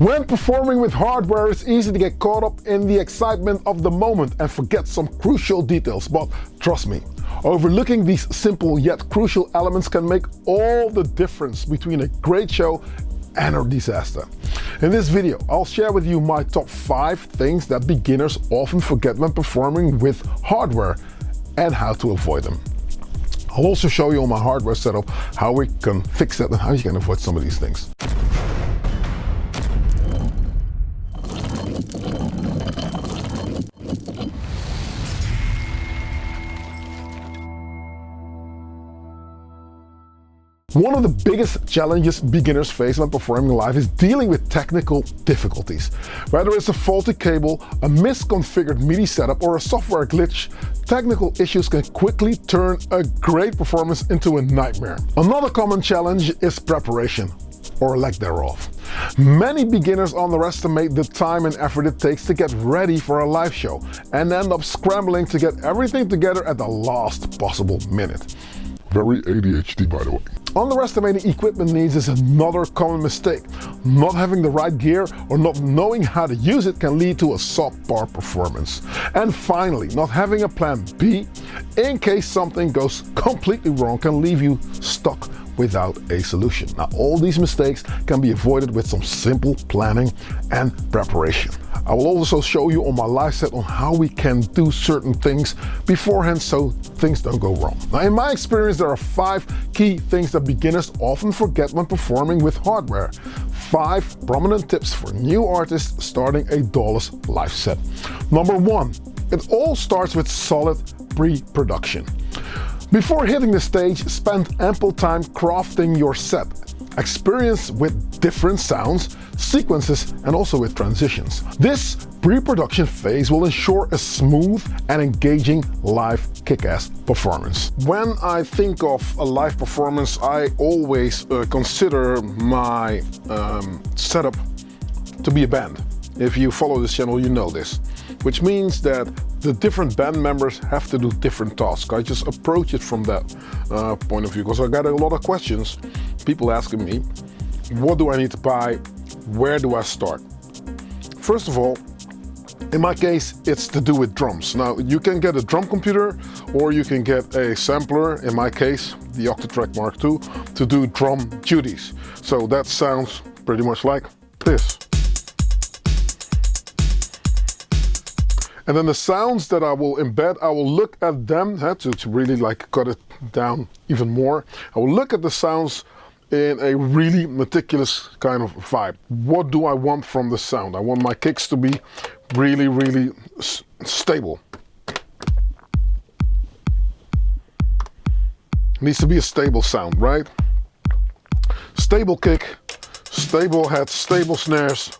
When performing with hardware, it's easy to get caught up in the excitement of the moment and forget some crucial details, but trust me, overlooking these simple yet crucial elements can make all the difference between a great show and a disaster. In this video, I'll share with you my top 5 things that beginners often forget when performing with hardware and how to avoid them. I'll also show you on my hardware setup how we can fix that and how you can avoid some of these things. One of the biggest challenges beginners face when performing live is dealing with technical difficulties. Whether it's a faulty cable, a misconfigured MIDI setup, or a software glitch, technical issues can quickly turn a great performance into a nightmare. Another common challenge is preparation, or lack thereof. Many beginners underestimate the time and effort it takes to get ready for a live show and end up scrambling to get everything together at the last possible minute. Very ADHD, by the way. Underestimating equipment needs is another common mistake. Not having the right gear or not knowing how to use it can lead to a subpar performance. And finally, not having a plan B in case something goes completely wrong can leave you stuck without a solution. Now, all these mistakes can be avoided with some simple planning and preparation. I will also show you on my live set on how we can do certain things beforehand so things don't go wrong. Now, in my experience, there are 5 key things that beginners often forget when performing with hardware. 5 prominent tips for new artists starting a DAWless live set. Number 1, it all starts with solid pre-production. Before hitting the stage, spend ample time crafting your set. Experience with different sounds, sequences, and also with transitions. This pre-production phase will ensure a smooth and engaging live kick-ass performance. When I think of a live performance, I always consider my setup to be a band. If you follow this channel, you know this. Which means that the different band members have to do different tasks. I just approach it from that point of view, because I got a lot of questions. People asking me, what do I need to buy? Where do I start? First of all, in my case, it's to do with drums. Now, you can get a drum computer or you can get a sampler, in my case, the Octatrack Mark II, to do drum duties. So that sounds pretty much like this. And then the sounds that I will embed, I will look at them to really like cut it down even more. I will look at the sounds in a really meticulous kind of vibe. What do I want from the sound? I want my kicks to be really, really stable. It needs to be a stable sound, right? Stable kick, stable head, stable snares,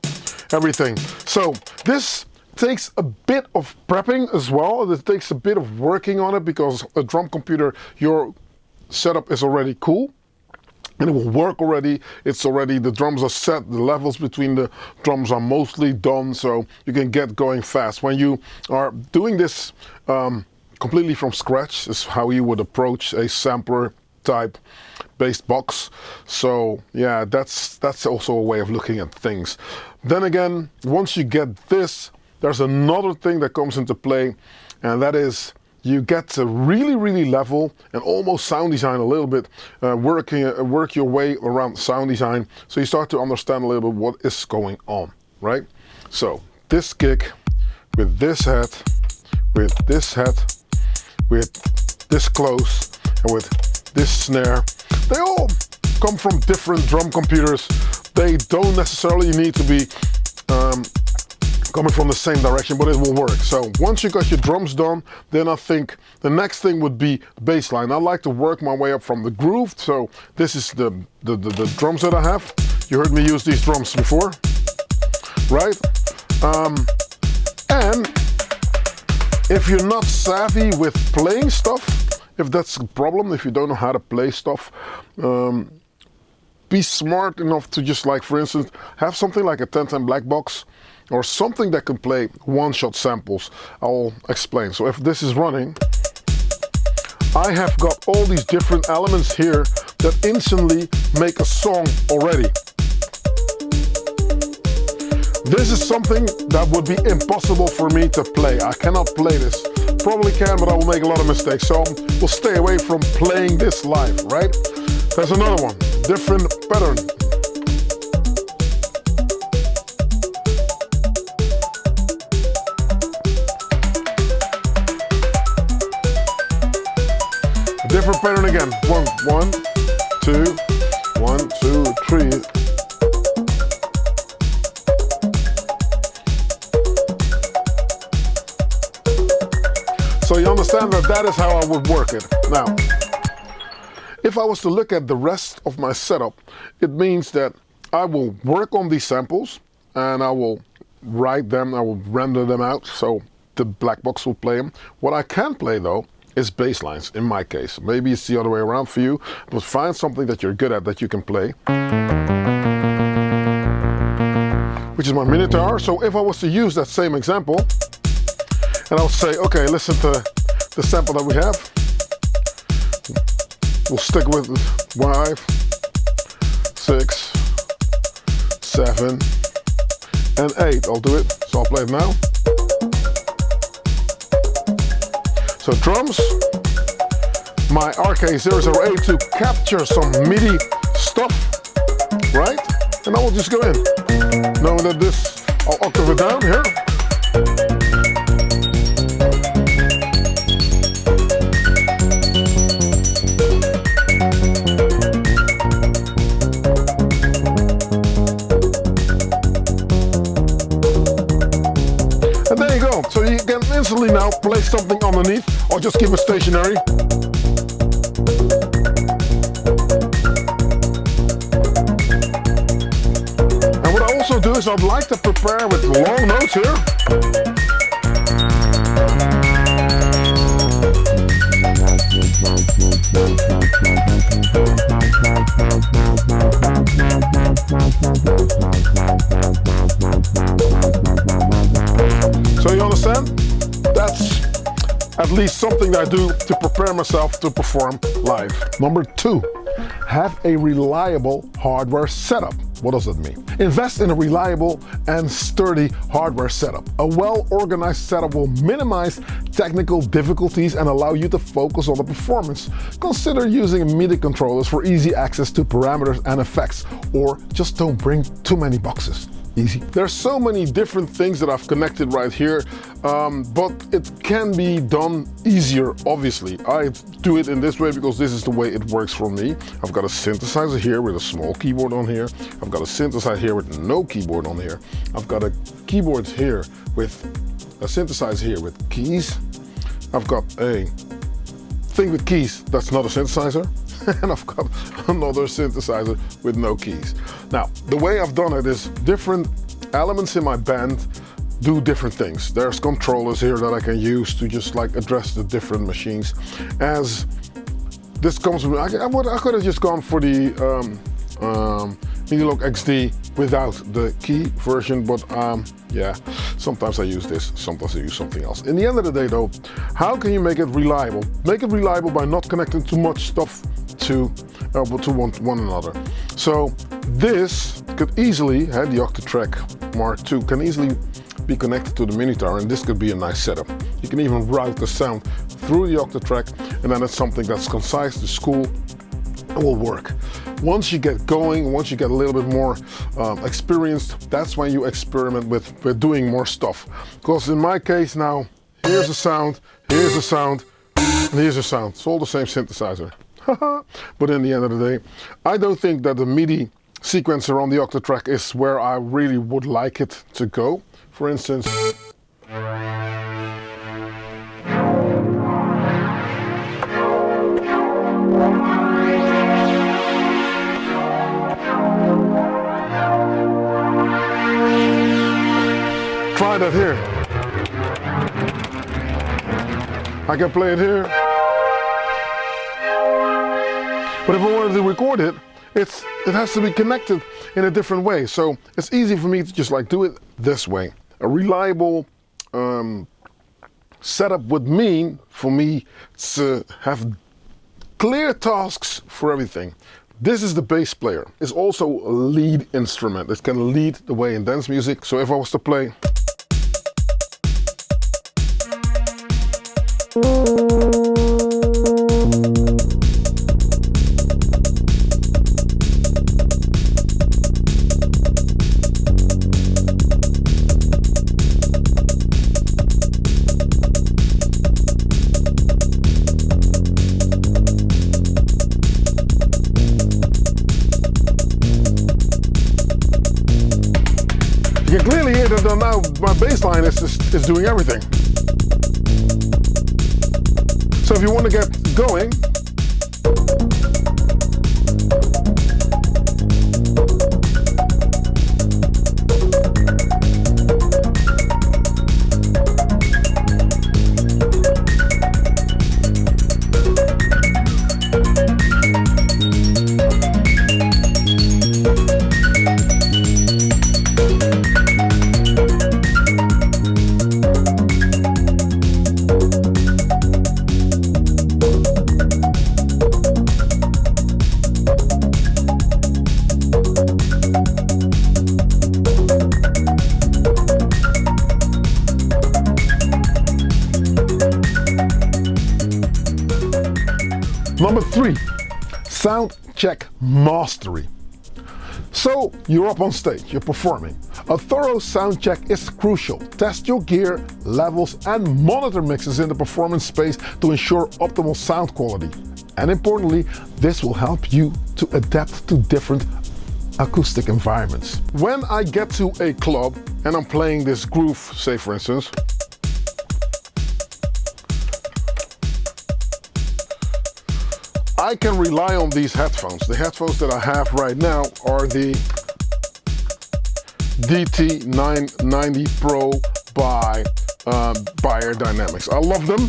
everything. So this takes a bit of prepping as well. It takes a bit of working on it, because a drum computer, your setup is already cool and it will work already. It's already, the drums are set, the levels between the drums are mostly done, so you can get going fast. When you are doing this completely from scratch, is how you would approach a sampler type based box. So yeah, that's also a way of looking at things. Then again, once you get this, there's another thing that comes into play, and that is you get to really, really level and almost sound design a little bit, work your way around sound design, so you start to understand a little bit what is going on, right? So this kick with this head, with this head, with this close, and with this snare, they all come from different drum computers. They don't necessarily need to be coming from the same direction, but it will work. So once you got your drums done, then I think the next thing would be bass line. I like to work my way up from the groove. So this is the drums that I have. You heard me use these drums before, right? And if you're not savvy with playing stuff, if that's a problem, if you don't know how to play stuff, be smart enough to just, like, for instance, have something like a 1010 black box or something that can play one-shot samples. I'll explain. So if this is running, I have got all these different elements here that instantly make a song already. This is something that would be impossible for me to play. I cannot play this. Probably can, but I will make a lot of mistakes. So we'll stay away from playing this live, right? There's another one, different pattern. A different pattern again. One, two, 1, 2, 3. So you understand that that is how I would work it. Now, if I was to look at the rest of my setup, it means that I will work on these samples and I will write them, I will render them out so the black box will play them. What I can play though is bass lines in my case. Maybe it's the other way around for you, but find something that you're good at that you can play. Which is my minotaur. So if I was to use that same example, and I'll say, okay, listen to the sample that we have. We'll stick with 5, 6, 7, and 8. I'll do it. So I'll play it now. So drums, my RK008 to capture some MIDI stuff, right? And I will just go in, knowing that this, I'll octave it down here. And there you go. So you can instantly now place something underneath or just keep it stationary. And what I also do is I'd like to prepare with long notes here. So you understand? That's at least something I do to prepare myself to perform live. Number 2, have a reliable hardware setup. What does that mean? Invest in a reliable and sturdy hardware setup. A well-organized setup will minimize technical difficulties and allow you to focus on the performance. Consider using MIDI controllers for easy access to parameters and effects, or just don't bring too many boxes. Easy. There's so many different things that I've connected right here, but it can be done easier, obviously. I do it in this way because this is the way it works for me. I've got a synthesizer here with a small keyboard on here. I've got a synthesizer here with no keyboard on here. I've got a keyboard here with a synthesizer here with keys. I've got a thing with keys that's not a synthesizer. And I've got another synthesizer with no keys. Now, the way I've done it is different elements in my band do different things. There's controllers here that I can use to just like address the different machines. As this comes with, I could have just gone for the Minilogue XD without the key version, but yeah, sometimes I use this, sometimes I use something else. In the end of the day though, how can you make it reliable? Make it reliable by not connecting too much stuff to one another. So this could easily, the Octatrack Mark II can easily be connected to the Minotaur, and this could be a nice setup. You can even route the sound through the Octatrack, and then it's something that's concise to school and will work. Once you get going, once you get a little bit more experienced, that's when you experiment with doing more stuff. Because in my case now, here's a sound, here's a sound, and here's a sound. It's all the same synthesizer. But in the end of the day, I don't think that the MIDI sequencer on the Octatrack is where I really would like it to go. For instance, try that here. I can play it here. But if I wanted to record it, it has to be connected in a different way. So it's easy for me to just like do it this way. A reliable setup would mean for me to have clear tasks for everything. This is the bass player. It's also a lead instrument. It can lead the way in dance music. So if I was to play, you can clearly hear that now my bass line is doing everything. So if you want to get going, number 3, sound check mastery. So you're up on stage, you're performing. A thorough sound check is crucial. Test your gear, levels and monitor mixes in the performance space to ensure optimal sound quality. And importantly, this will help you to adapt to different acoustic environments. When I get to a club and I'm playing this groove, say for instance, I can rely on these headphones. The headphones that I have right now are the DT990 Pro by Bayer Dynamics. I love them,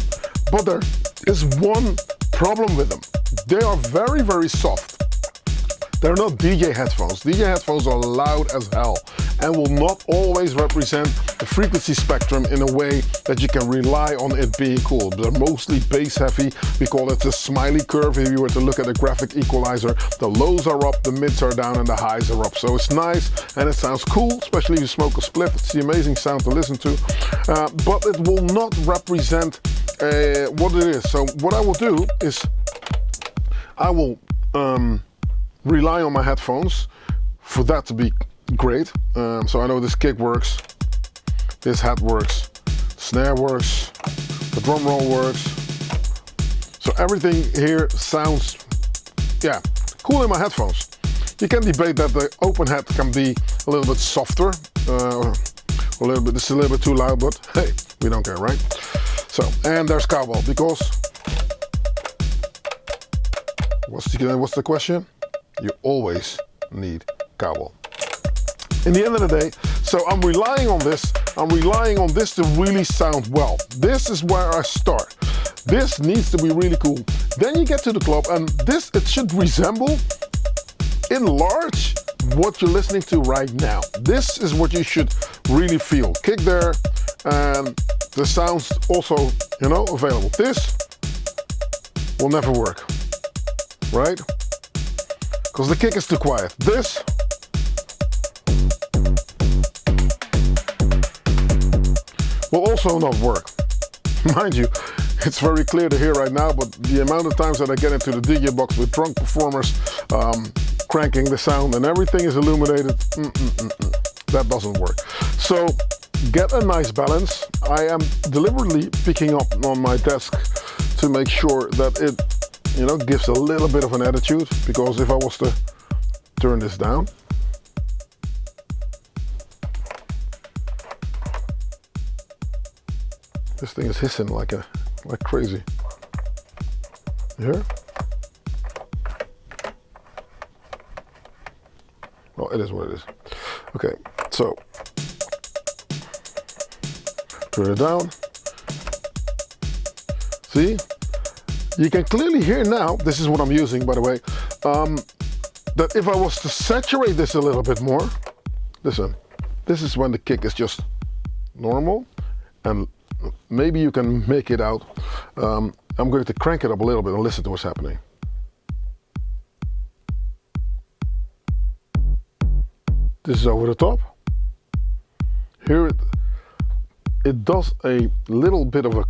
but there is one problem with them. They are very, very soft. They're not DJ headphones. DJ headphones are loud as hell and will not always represent the frequency spectrum in a way that you can rely on it being cool. They're mostly bass heavy. We call it the smiley curve. If you were to look at a graphic equalizer, the lows are up, the mids are down, and the highs are up. So it's nice and it sounds cool, especially if you smoke a spliff. It's the amazing sound to listen to, but it will not represent what it is. So what I will do is I will rely on my headphones for that to be great. So I know this kick works, this hat works, the snare works, the drum roll works. So everything here sounds, yeah, cool in my headphones. You can debate that the open hat can be a little bit softer, a little bit, this is a little bit too loud, but hey, we don't care, right? So, and there's cowbell, because what's the question? You always need cowbell. In the end of the day, so I'm relying on this to really sound well. This is where I start. This needs to be really cool. Then you get to the club and this, it should resemble in large what you're listening to right now. This is what you should really feel. Kick there and the sound's also, you know, available. This will never work, right? Because the kick is too quiet. This will also not work. Mind you, it's very clear to hear right now, but the amount of times that I get into the DJ box with drunk performers cranking the sound and everything is illuminated, that doesn't work. So get a nice balance. I am deliberately picking up on my desk to make sure that it, you know, gives a little bit of an attitude, because if I was to turn this down, this thing is hissing like crazy. You hear? Well, it is what it is. Okay, so turn it down. See? You can clearly hear now, this is what I'm using, by the way, that if I was to saturate this a little bit more, listen, this is when the kick is just normal, and maybe you can make it out. I'm going to crank it up a little bit and listen to what's happening. This is over the top. Here it does a little bit of a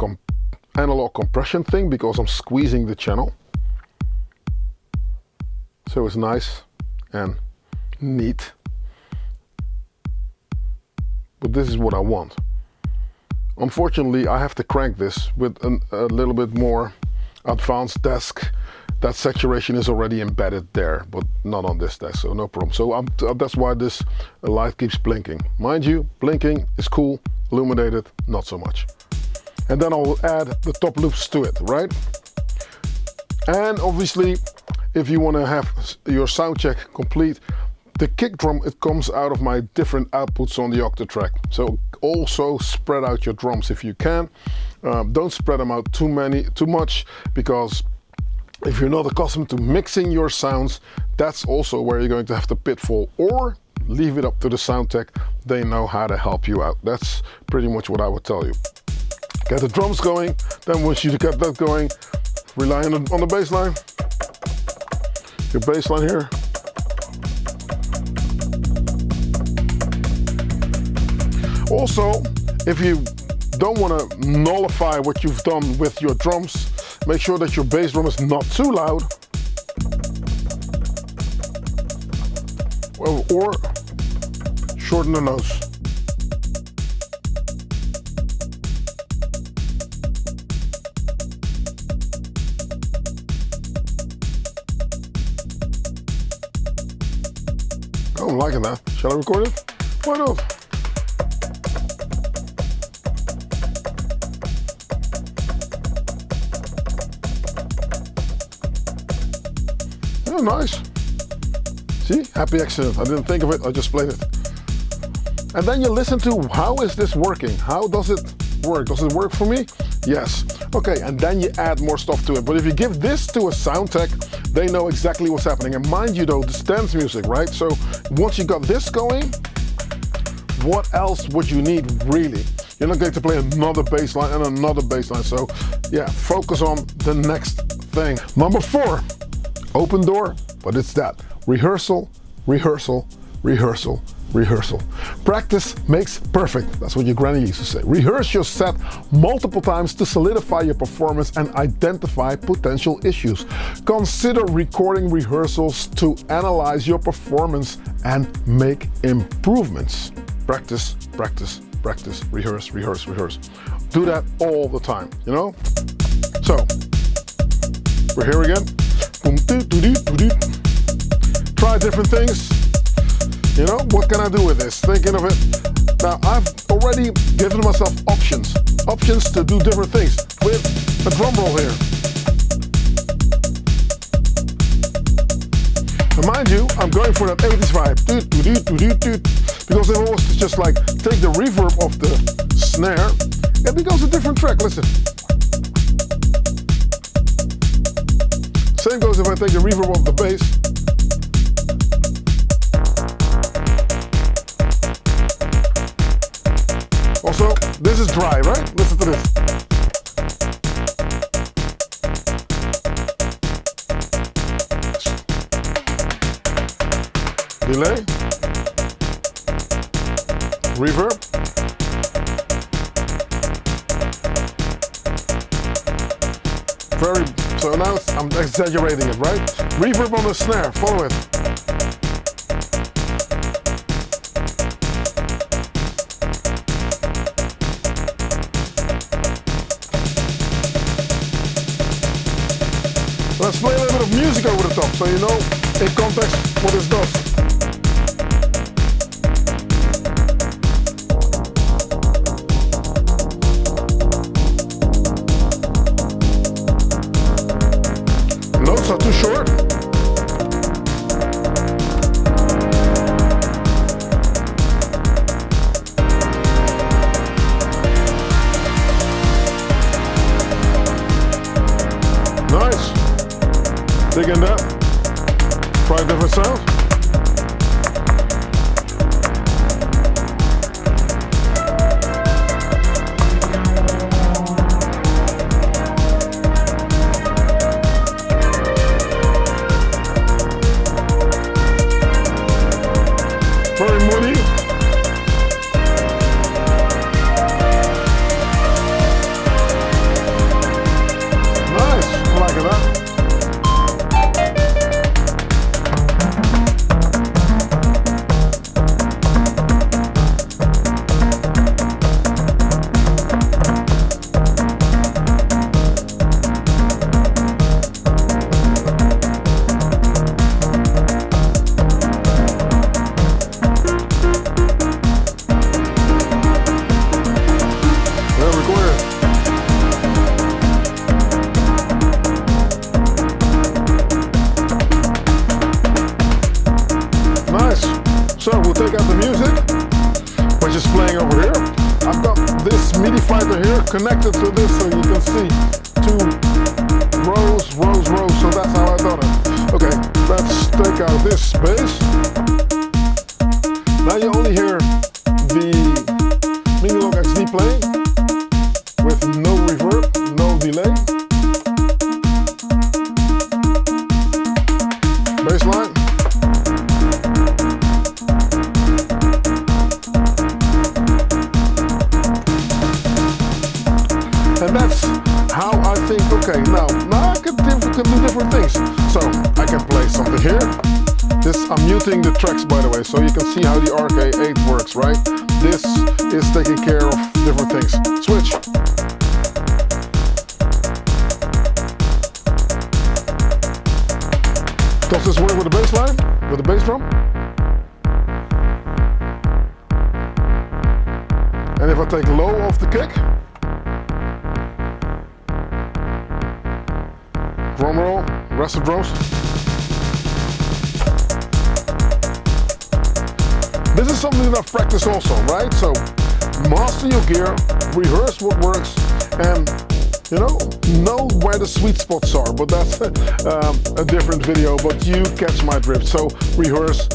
analog compression thing because I'm squeezing the channel. So it's nice and neat. But this is what I want. Unfortunately, I have to crank this with a little bit more advanced desk. That saturation is already embedded there, but not on this desk, so no problem. So that's why this light keeps blinking. Mind you, blinking is cool, illuminated, not so much. And then I'll add the top loops to it, right? And obviously, if you want to have your sound check complete, the kick drum, it comes out of my different outputs on the Octatrack. So also spread out your drums if you can. Don't spread them out too much, because if you're not accustomed to mixing your sounds, that's also where you're going to have the pitfall. Or leave it up to the sound tech. They know how to help you out. That's pretty much what I would tell you. Get the drums going, then once you get that going, rely on the bass line. Your bass line here. Also, if you don't want to nullify what you've done with your drums, make sure that your bass drum is not too loud. Or shorten the nose. Oh, I'm liking that. Shall I record it? Why not? Oh, nice. See, happy accident. I didn't think of it, I just played it. And then you listen to, how is this working? How does it work? Does it work for me? Yes. Okay, and then you add more stuff to it. But if you give this to a sound tech, they know exactly what's happening. And mind you though, this dance music, right? So once you got this going, what else would you need really? You're not going to play another bass line and another bass line. So yeah, focus on the next thing. Number 4. Open door, but it's that. Rehearsal, rehearsal, rehearsal, rehearsal. Practice makes perfect. That's what your granny used to say. Rehearse your set multiple times to solidify your performance and identify potential issues. Consider recording rehearsals to analyze your performance and make improvements. Practice, practice, practice, rehearse, rehearse, rehearse. Do that all the time, you know? So, we're here again. Try different things. You know, what can I do with this? Thinking of it. Now, I've already given myself options to do different things with a drum roll here. And mind you, I'm going for that 80s vibe. Because if I was to just like take the reverb off the snare, it becomes a different track. Listen. Same goes if I take the reverb off the bass. Also, this is dry, right? Listen to this. Delay. Reverb. So now I'm exaggerating it, right? Reverb on the snare, follow it. Let's play a little bit of music over the top so you know in context what this does. Notes are too short. Nice. Digging that. Try a different sound. Very take out the music, which is playing over here, I've got this MIDI fighter here connected to this, so you can see 2 rows, so that's how I done it. Okay, let's take out this bass. Now you only hear the Minilog XD playing with no reverb, no delay. Bass line. And that's how I think, okay, now I can do different things. So I can play something here. I'm muting the tracks, by the way, so you can see how the RK8 works, right? This is taking care of different things. Switch. Does this work with the bass line? With the bass drum? And if I take low off the kick, drum roll, rest of drums. This is something that I've practiced also, right? So master your gear, rehearse what works, and know where the sweet spots are. But that's a different video, but you catch my drift. So rehearse,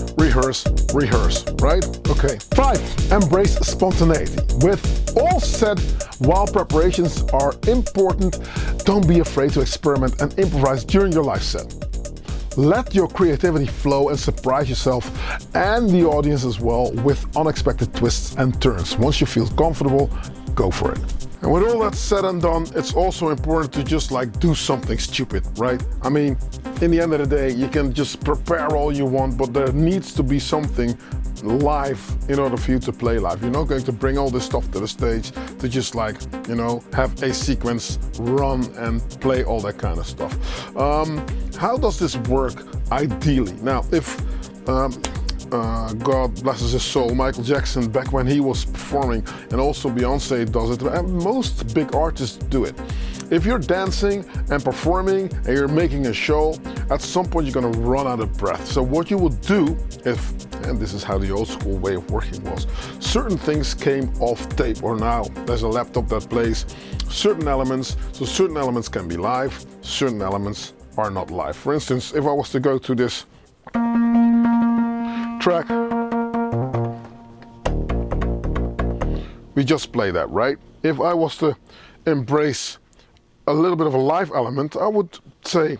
right? Okay. 5, embrace spontaneity. With all said, while preparations are important, don't be afraid to experiment and improvise during your live set. Let your creativity flow and surprise yourself and the audience as well with unexpected twists and turns. Once you feel comfortable, go for it. And with all that said and done, it's also important to just do something stupid, right? I mean, in the end of the day, you can just prepare all you want, but there needs to be something live in order for you to play live. You're not going to bring all this stuff to the stage to just have a sequence, run and play all that kind of stuff. How does this work ideally? Now, if God blesses his soul, Michael Jackson, back when he was performing, and also Beyonce does it, and most big artists do it. If you're dancing and performing and you're making a show, at some point you're gonna run out of breath. So what you would do and this is how the old school way of working was, certain things came off tape, or now there's a laptop that plays certain elements, so certain elements can be live, certain elements are not live. For instance, if I was to go to this track, we just play that, right? If I was to embrace a little bit of a live element, I would say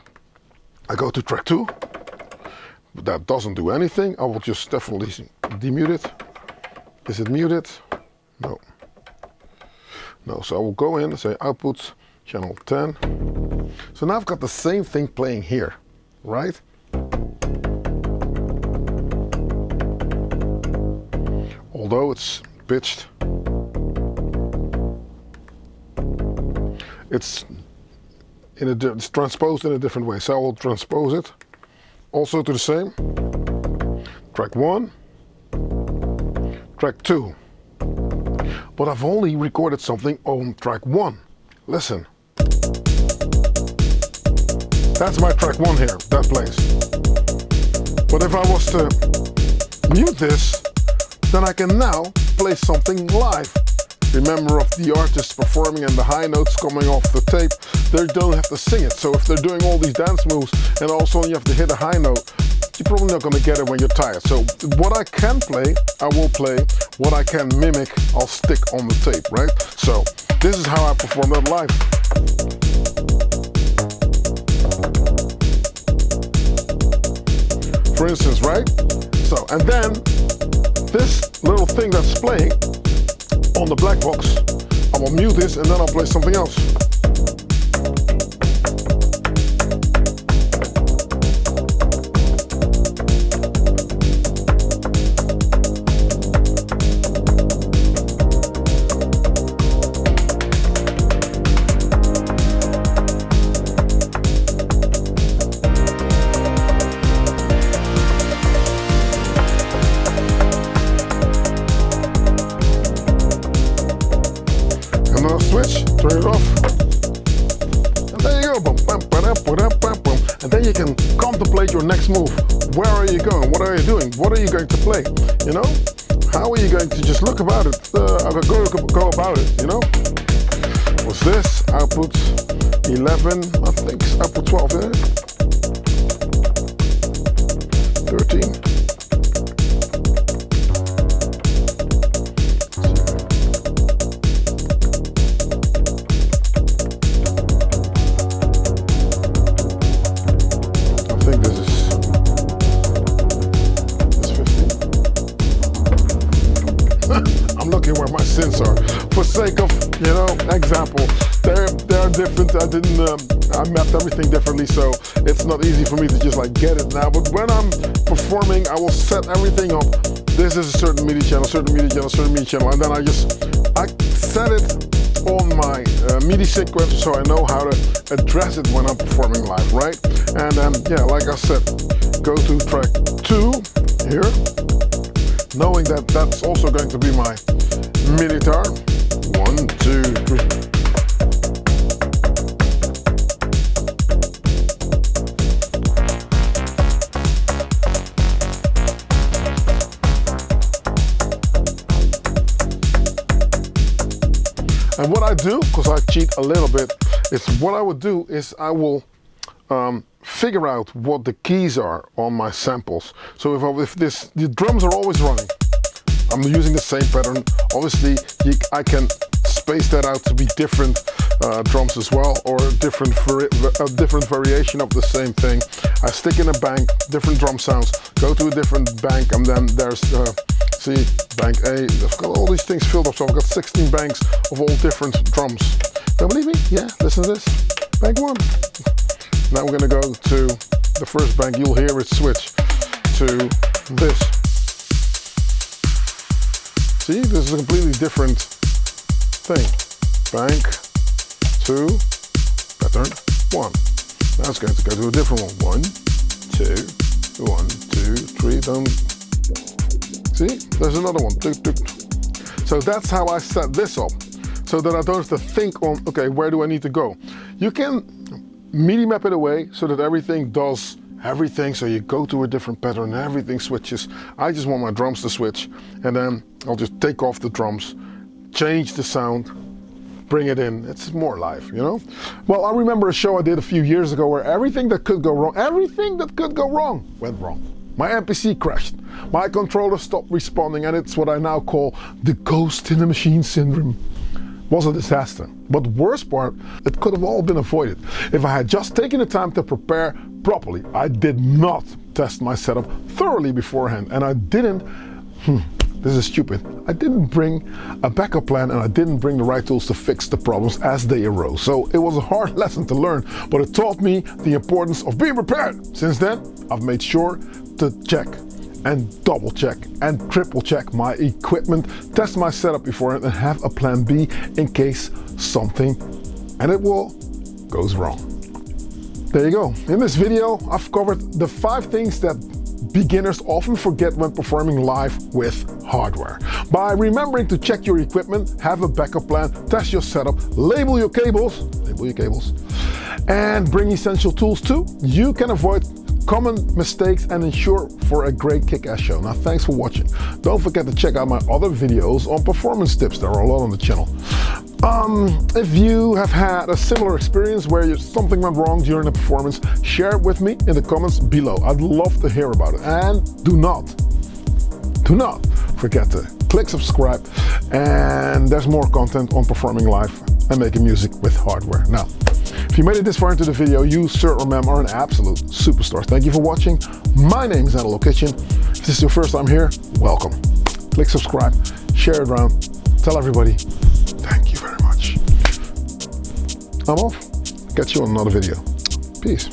I go to track 2, but that doesn't do anything. I will just definitely demute it. Is it muted? No. So I will go in and say output channel 10. So now I've got the same thing playing here, right? Although it's pitched, it's transposed in a different way. So I will transpose it also to the same. Track 1, track 2. But I've only recorded something on track 1. Listen. That's my track 1 here, that plays. But if I was to mute this, then I can now play something live. Remember, of the artist performing and the high notes coming off the tape, they don't have to sing it. So if they're doing all these dance moves and all of a sudden you have to hit a high note, you're probably not going to get it when you're tired. So what I can play, I will play. What I can mimic, I'll stick on the tape, right? So this is how I perform that live. For instance, right? So, and then this little thing that's playing on the black box, I will mute this and then I'll play something else. Switch, turn it off, and there you go, boom, bam, ba-da, ba-da, bam, boom. And then you can contemplate your next move. Where are you going? What are you doing? What are you going to play? You know? How are you going to just look about it? Go about it, you know? Was this output 11? I think it's output 12, yeah? 13. Where my sins are. For sake of, you know, example, they're different. I mapped everything differently, so it's not easy for me to just like get it now. But when I'm performing, I will set everything up. This is a certain MIDI channel, certain MIDI channel, certain MIDI channel, and then I set it on my MIDI sequence so I know how to address it when I'm performing live, right? And then, yeah, like I said, go to track 2 here, knowing that that's also going to be my MIDI guitar. 1, 2, 3. And what I do, because I cheat a little bit, is what I would do is I will figure out what the keys are on my samples. So if the drums are always running, I'm using the same pattern. Obviously, I can space that out to be different drums as well, or a different variation of the same thing. I stick in a bank, different drum sounds, go to a different bank, and then there's, see, bank A. I've got all these things filled up, so I've got 16 banks of all different drums. Don't believe me? Yeah, listen to this. Bank 1. Now we're gonna go to the first bank. You'll hear it switch to this. See, this is a completely different thing. Bank 2, pattern 1. Now it's going to go to a different one. 1, 2, 1, 2, 3. Don't see? There's another one. So that's how I set this up, so that I don't have to think on, okay, where do I need to go? You can MIDI map it away so that everything does everything, so you go to a different pattern and everything switches. I just want my drums to switch, and then I'll just take off the drums, change the sound, bring it in. It's more live, you know? Well, I remember a show I did a few years ago where everything that could go wrong went wrong. My MPC crashed, my controller stopped responding, and it's what I now call the ghost in the machine syndrome. Was a disaster. But the worst part, it could have all been avoided if I had just taken the time to prepare properly. I did not test my setup thoroughly beforehand, and I didn't, this is stupid, I didn't bring a backup plan, and I didn't bring the right tools to fix the problems as they arose. So it was a hard lesson to learn, but it taught me the importance of being prepared. Since then, I've made sure to check and double check and triple check my equipment, test my setup beforehand, and have a plan B in case something, and it will, goes wrong. There you go. In this video, I've covered the 5 things that beginners often forget when performing live with hardware. By remembering to check your equipment, have a backup plan, test your setup, label your cables, and bring essential tools too, you can avoid common mistakes and ensure for a great kick-ass show. Now, thanks for watching. Don't forget to check out my other videos on performance tips. There are a lot on the channel. If you have had a similar experience where something went wrong during a performance, share it with me in the comments below. I'd love to hear about it. And do not forget to click subscribe, and there's more content on performing live and making music with hardware. Now, if you made it this far into the video, you certainly are an absolute superstar. Thank you for watching. My name is Analog Kitchen. If this is your first time here, welcome. Click subscribe, share it around, tell everybody. Thank you very much. I'm off. Catch you on another video. Peace.